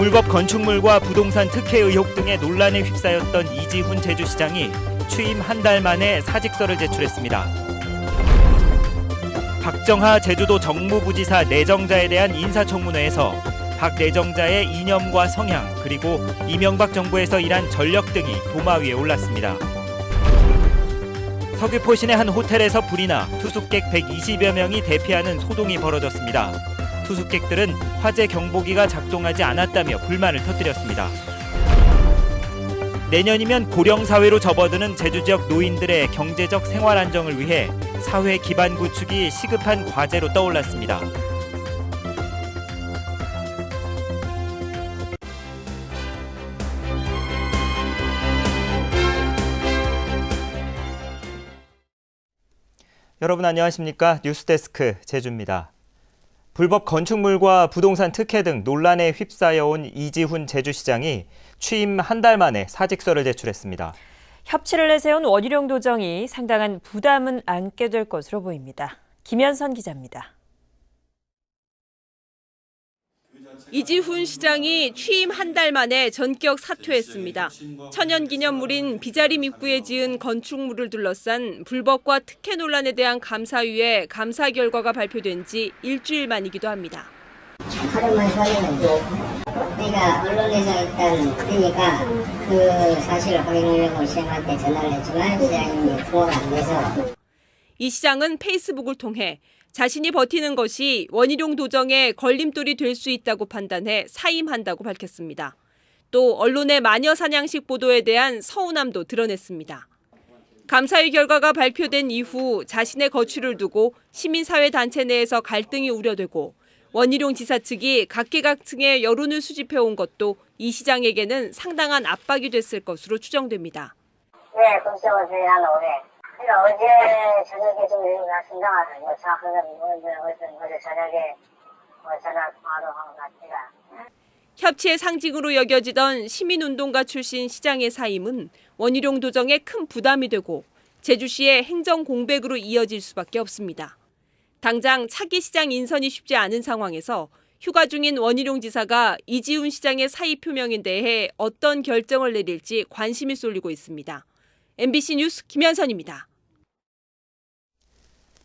불법 건축물과 부동산 특혜 의혹 등의 논란에 휩싸였던 이지훈 제주시장이 취임 한 달 만에 사직서를 제출했습니다. 박정하 제주도 정무부지사 내정자에 대한 인사청문회에서 박 내정자의 이념과 성향 그리고 이명박 정부에서 일한 전력 등이 도마 위에 올랐습니다. 서귀포 시내 한 호텔에서 불이 나 투숙객 120여 명이 대피하는 소동이 벌어졌습니다. 투숙객들은 화재 경보기가 작동하지 않았다며 불만을 터뜨렸습니다. 내년이면 고령사회로 접어드는 제주 지역 노인들의 경제적 생활 안정을 위해 사회 기반 구축이 시급한 과제로 떠올랐습니다. 여러분 안녕하십니까? 뉴스데스크 제주입니다. 불법 건축물과 부동산 특혜 등 논란에 휩싸여온 이지훈 제주시장이 취임 한 달 만에 사직서를 제출했습니다. 협치를 내세운 원희룡 도정이 상당한 부담은 안게 될 것으로 보입니다. 김현선 기자입니다. 이지훈 시장이 취임 한 달 만에 전격 사퇴했습니다. 천연기념물인 비자림 입구에 지은 건축물을 둘러싼 불법과 특혜 논란에 대한 감사위의 감사 결과가 발표된 지 일주일 만이기도 합니다. 하루만 서는데 내가 언론에서 일단 뜨니까 그 사실을 확인하려고 시장한테 전화를 했지만 시장님이 통화가 안 돼서. 이 시장은 페이스북을 통해 자신이 버티는 것이 원희룡 도정의 걸림돌이 될 수 있다고 판단해 사임한다고 밝혔습니다. 또 언론의 마녀 사냥식 보도에 대한 서운함도 드러냈습니다. 감사위 결과가 발표된 이후 자신의 거취를 두고 시민사회단체 내에서 갈등이 우려되고 원희룡 지사 측이 각계각층의 여론을 수집해온 것도 이 시장에게는 상당한 압박이 됐을 것으로 추정됩니다. 네, 국정원에 한 500. 어제 저녁에 좀 여기 갔습니다. 정확하게 어제 저녁에 전화 바로 하고 갔습니다. 협치의 상징으로 여겨지던 시민운동가 출신 시장의 사임은 원희룡 도정에 큰 부담이 되고 제주시의 행정 공백으로 이어질 수밖에 없습니다. 당장 차기 시장 인선이 쉽지 않은 상황에서 휴가 중인 원희룡 지사가 이지훈 시장의 사의 표명에 대해 어떤 결정을 내릴지 관심이 쏠리고 있습니다. MBC 뉴스 김현선입니다.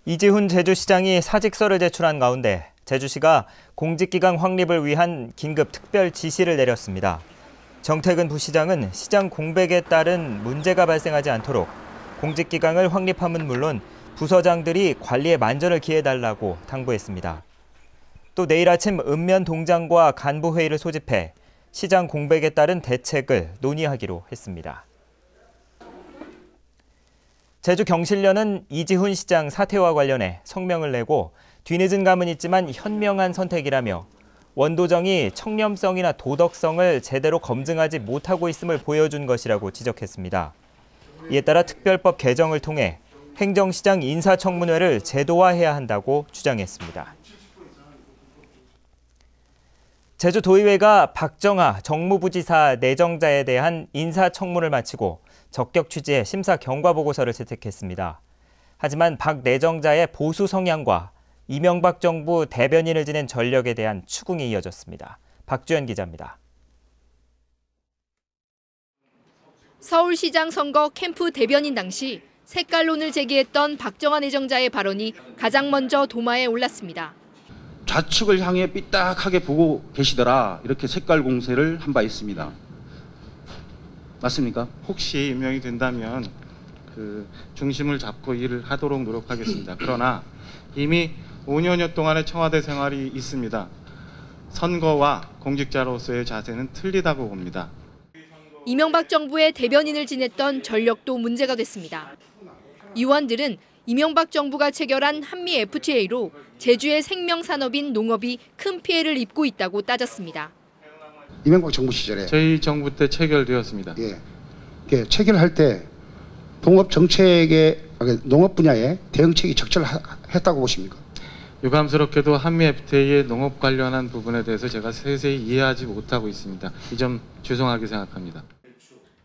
이지훈 제주시장이 사직서를 제출한 가운데 제주시가 공직기강 확립을 위한 긴급 특별 지시를 내렸습니다. 정태근 부시장은 시장 공백에 따른 문제가 발생하지 않도록 공직기강을 확립함은 물론 부서장들이 관리에 만전을 기해달라고 당부했습니다. 또 내일 아침 읍면동장과 간부회의를 소집해 시장 공백에 따른 대책을 논의하기로 했습니다. 제주 경실련은 이지훈 시장 사퇴와 관련해 성명을 내고 뒤늦은 감은 있지만 현명한 선택이라며 원도정이 청렴성이나 도덕성을 제대로 검증하지 못하고 있음을 보여준 것이라고 지적했습니다. 이에 따라 특별법 개정을 통해 행정시장 인사청문회를 제도화해야 한다고 주장했습니다. 제주도의회가 박정하 정무부지사 내정자에 대한 인사청문을 마치고 적격 취지의 심사 경과 보고서를 채택했습니다. 하지만 박 내정자의 보수 성향과 이명박 정부 대변인을 지낸 전력에 대한 추궁이 이어졌습니다. 박주연 기자입니다. 서울시장 선거 캠프 대변인 당시 색깔론을 제기했던 박정하 내정자의 발언이 가장 먼저 도마에 올랐습니다. 좌측을 향해 삐딱하게 보고 계시더라 이렇게 색깔 공세를 한 바 있습니다. 맞습니까? 혹시 임명이 된다면 그 중심을 잡고 일을 하도록 노력하겠습니다. 그러나 이미 5년여 동안의 청와대 생활이 있습니다. 선거와 공직자로서의 자세는 틀리다고 봅니다. 이명박 정부의 대변인을 지냈던 전력도 문제가 됐습니다. 의원들은 이명박 정부가 체결한 한미 FTA로 제주의 생명산업인 농업이 큰 피해를 입고 있다고 따졌습니다. 이명박 정부 시절에 저희 정부 때 체결되었습니다. 예, 체결할 때 농업 정책의 농업 분야에 대응책이 적절했다고 보십니까? 유감스럽게도 한미 FTA의 농업 관련한 부분에 대해서 제가 세세히 이해하지 못하고 있습니다. 이 점 죄송하게 생각합니다.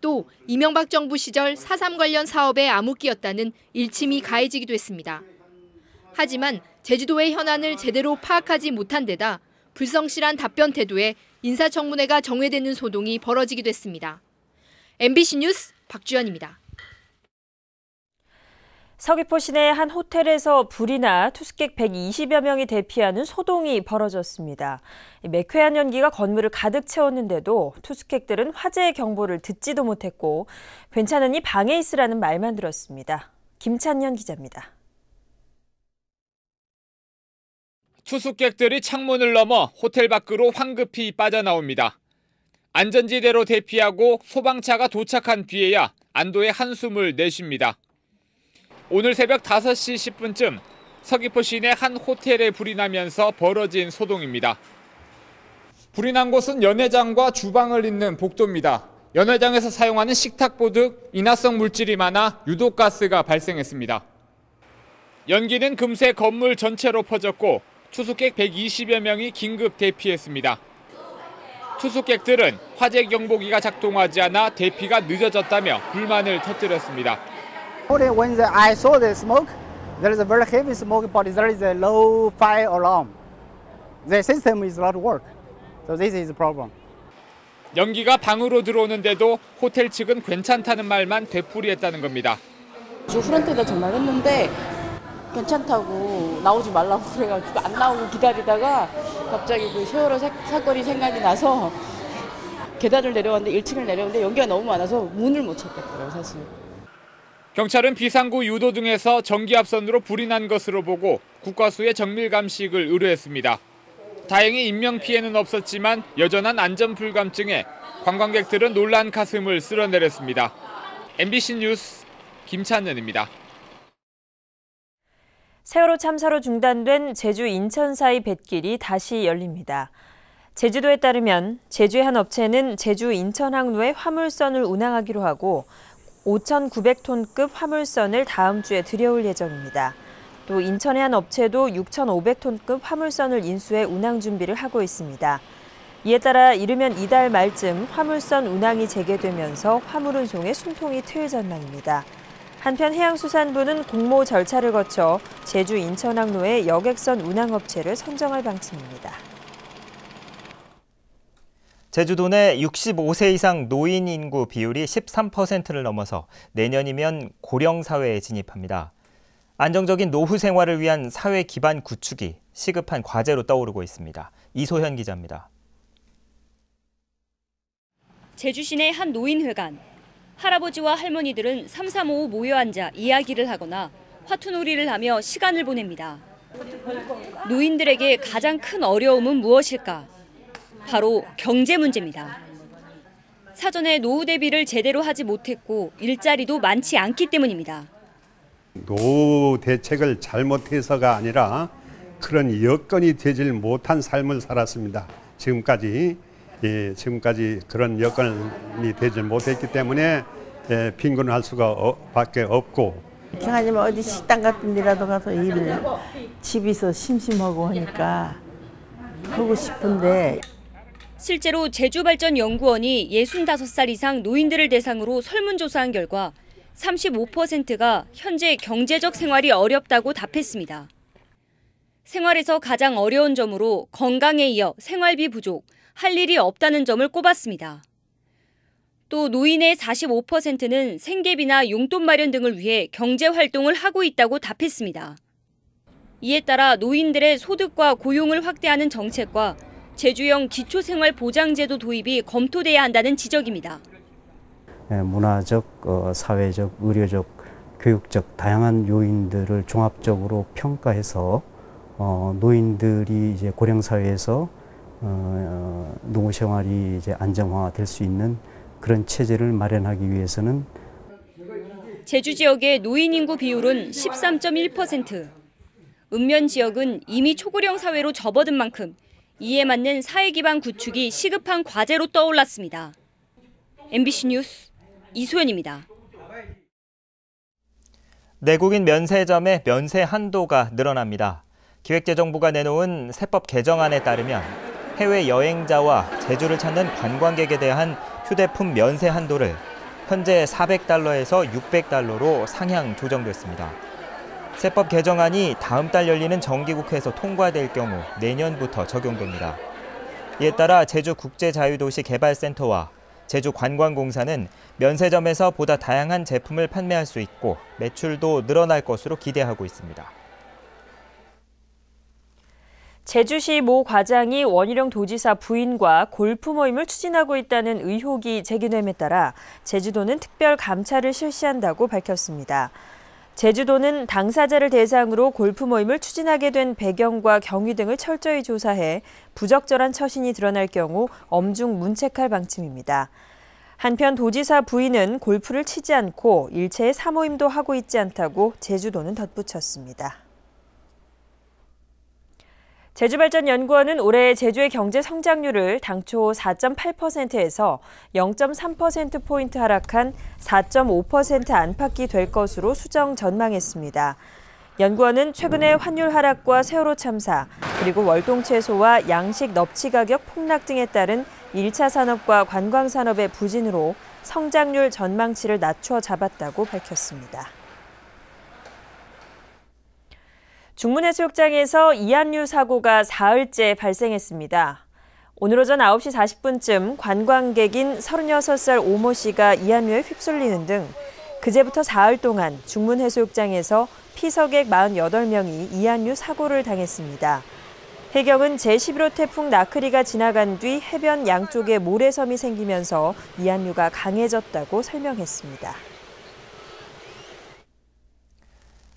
또 이명박 정부 시절 4.3 관련 사업에 암흑기였다는 일침이 가해지기도 했습니다. 하지만 제주도의 현안을 제대로 파악하지 못한 데다 불성실한 답변 태도에 인사청문회가 정회되는 소동이 벌어지기도 했습니다. MBC 뉴스 박주연입니다. 서귀포 시내 한 호텔에서 불이 나 투숙객 120여 명이 대피하는 소동이 벌어졌습니다. 매캐한 연기가 건물을 가득 채웠는데도 투숙객들은 화재 경보를 듣지도 못했고 괜찮으니 방에 있으라는 말만 들었습니다. 김찬년 기자입니다. 투숙객들이 창문을 넘어 호텔 밖으로 황급히 빠져나옵니다. 안전지대로 대피하고 소방차가 도착한 뒤에야 안도의 한숨을 내쉽니다. 오늘 새벽 5시 10분쯤 서귀포 시내 한 호텔에 불이 나면서 벌어진 소동입니다. 불이 난 곳은 연회장과 주방을 잇는 복도입니다. 연회장에서 사용하는 식탁 보드 인화성 물질이 많아 유독가스가 발생했습니다. 연기는 금세 건물 전체로 퍼졌고 투숙객 120여 명이 긴급 대피했습니다. 투숙객들은 화재 경보기가 작동하지 않아 대피가 늦어졌다며 불만을 터뜨렸습니다. When I saw the smoke, there is a very heavy smoke, but there is a low fire alarm. The system is not work, so this is the problem. 연기가 방으로 들어오는데도 호텔 측은 괜찮다는 말만 되풀이했다는 겁니다. 주 프런트에다 전화를 했는데 괜찮다고 나오지 말라고 그래가지고 안 나오고 기다리다가 갑자기 그 세월호 사건이 생각이 나서 계단을 내려왔는데 1층을 내려왔는데 연기가 너무 많아서 문을 못 찾겠더라고요, 사실. 경찰은 비상구 유도 등에서 전기압선으로 불이 난 것으로 보고 국과수의 정밀 감식을 의뢰했습니다. 다행히 인명피해는 없었지만 여전한 안전 불감증에 관광객들은 놀란 가슴을 쓸어내렸습니다. MBC 뉴스 김찬현입니다. 세월호 참사로 중단된 제주 인천 사이 뱃길이 다시 열립니다. 제주도에 따르면 제주의 한 업체는 제주 인천 항로에 화물선을 운항하기로 하고 5,900톤급 화물선을 다음 주에 들여올 예정입니다. 또 인천의 한 업체도 6,500톤급 화물선을 인수해 운항 준비를 하고 있습니다. 이에 따라 이르면 이달 말쯤 화물선 운항이 재개되면서 화물운송의 숨통이 트일 전망입니다. 한편 해양수산부는 공모 절차를 거쳐 제주 인천 항로의 여객선 운항업체를 선정할 방침입니다. 제주도 내 65세 이상 노인 인구 비율이 13%를 넘어서 내년이면 고령 사회에 진입합니다. 안정적인 노후 생활을 위한 사회 기반 구축이 시급한 과제로 떠오르고 있습니다. 이소현 기자입니다. 제주 시내 한 노인회관. 할아버지와 할머니들은 삼삼오오 모여 앉아 이야기를 하거나 화투놀이를 하며 시간을 보냅니다. 노인들에게 가장 큰 어려움은 무엇일까? 바로 경제 문제입니다. 사전에 노후 대비를 제대로 하지 못했고 일자리도 많지 않기 때문입니다. 노후 대책을 잘못해서가 아니라 그런 여건이 되질 못한 삶을 살았습니다. 지금까지 그런 여건이 되질 못했기 때문에 빈곤할 수가 밖에 없고. 아니면 어디 식당 같은 데라도 가서 집에서 심심하고 하니까 하고 싶은데. 실제로 제주발전연구원이 65살 이상 노인들을 대상으로 설문조사한 결과 35%가 현재 경제적 생활이 어렵다고 답했습니다. 생활에서 가장 어려운 점으로 건강에 이어 생활비 부족, 할 일이 없다는 점을 꼽았습니다. 또 노인의 45%는 생계비나 용돈 마련 등을 위해 경제활동을 하고 있다고 답했습니다. 이에 따라 노인들의 소득과 고용을 확대하는 정책과 제주형 기초생활보장제도 도입이 검토돼야 한다는 지적입니다. 문화적, 사회적, 의료적, 교육적 다양한 요인들을 종합적으로 평가해서 노인들이 이제 고령 사회에서 노후 생활이 이제 안정화될 수 있는 그런 체제를 마련하기 위해서는 제주 지역의 노인 인구 비율은 13.1%. 읍면 지역은 이미 초고령 사회로 접어든 만큼 이에 맞는 사회 기반 구축이 시급한 과제로 떠올랐습니다. MBC 뉴스 이소연입니다. 내국인 면세점의 면세 한도가 늘어납니다. 기획재정부가 내놓은 세법 개정안에 따르면 해외 여행자와 제주를 찾는 관광객에 대한 휴대폰 면세 한도를 현재 $400에서 $600로 상향 조정됐습니다. 세법 개정안이 다음 달 열리는 정기국회에서 통과될 경우 내년부터 적용됩니다. 이에 따라 제주국제자유도시개발센터와 제주관광공사는 면세점에서 보다 다양한 제품을 판매할 수 있고 매출도 늘어날 것으로 기대하고 있습니다. 제주시 모 과장이 원희룡 도지사 부인과 골프 모임을 추진하고 있다는 의혹이 제기됨에 따라 제주도는 특별 감찰을 실시한다고 밝혔습니다. 제주도는 당사자를 대상으로 골프 모임을 추진하게 된 배경과 경위 등을 철저히 조사해 부적절한 처신이 드러날 경우 엄중 문책할 방침입니다. 한편 도지사 부인은 골프를 치지 않고 일체의 사모임도 하고 있지 않다고 제주도는 덧붙였습니다. 제주발전연구원은 올해 제주의 경제 성장률을 당초 4.8%에서 0.3%포인트 하락한 4.5% 안팎이 될 것으로 수정 전망했습니다. 연구원은 최근의 환율 하락과 세월호 참사, 그리고 월동채소와 양식 넙치 가격 폭락 등에 따른 1차 산업과 관광산업의 부진으로 성장률 전망치를 낮춰 잡았다고 밝혔습니다. 중문해수욕장에서 이한류 사고가 사흘째 발생했습니다. 오늘 오전 9시 40분쯤 관광객인 36살 오모 씨가 이한류에 휩쓸리는 등 그제부터 사흘 동안 중문해수욕장에서 피서객 48명이 이한류 사고를 당했습니다. 해경은 제11호 태풍 나크리가 지나간 뒤 해변 양쪽에 모래섬이 생기면서 이한류가 강해졌다고 설명했습니다.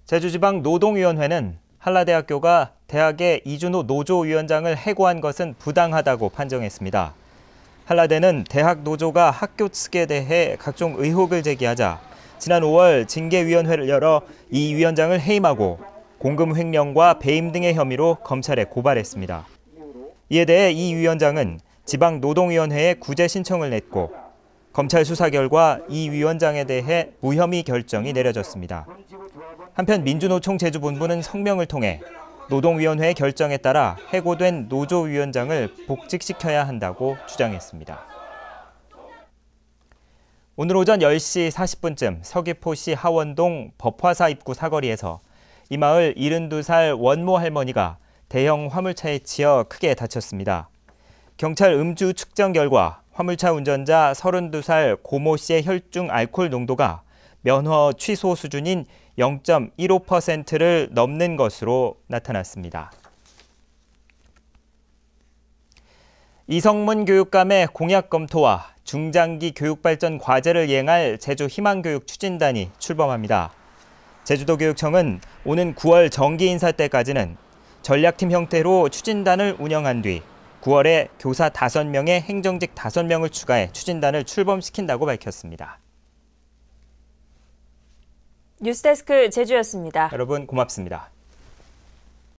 제주지방노동위원회는 한라대학교가 대학의 이준호 노조위원장을 해고한 것은 부당하다고 판정했습니다. 한라대는 대학 노조가 학교 측에 대해 각종 의혹을 제기하자 지난 5월 징계위원회를 열어 이 위원장을 해임하고 공금 횡령과 배임 등의 혐의로 검찰에 고발했습니다. 이에 대해 이 위원장은 지방노동위원회에 구제 신청을 냈고 검찰 수사 결과 이 위원장에 대해 무혐의 결정이 내려졌습니다. 한편 민주노총 제주본부는 성명을 통해 노동위원회의 결정에 따라 해고된 노조위원장을 복직시켜야 한다고 주장했습니다. 오늘 오전 10시 40분쯤 서귀포시 하원동 법화사 입구 사거리에서 이 마을 72살 원모 할머니가 대형 화물차에 치여 크게 다쳤습니다. 경찰 음주 측정 결과 화물차 운전자 32살 고모 씨의 혈중 알코올 농도가 면허 취소 수준인 0.15%를 넘는 것으로 나타났습니다. 이성문 교육감의 공약 검토와 중장기 교육발전 과제를 이행할 제주 희망교육 추진단이 출범합니다. 제주도교육청은 오는 9월 정기 인사 때까지는 전략팀 형태로 추진단을 운영한 뒤 9월에 교사 5명에 행정직 5명을 추가해 추진단을 출범시킨다고 밝혔습니다. 뉴스데스크 제주였습니다. 여러분 고맙습니다.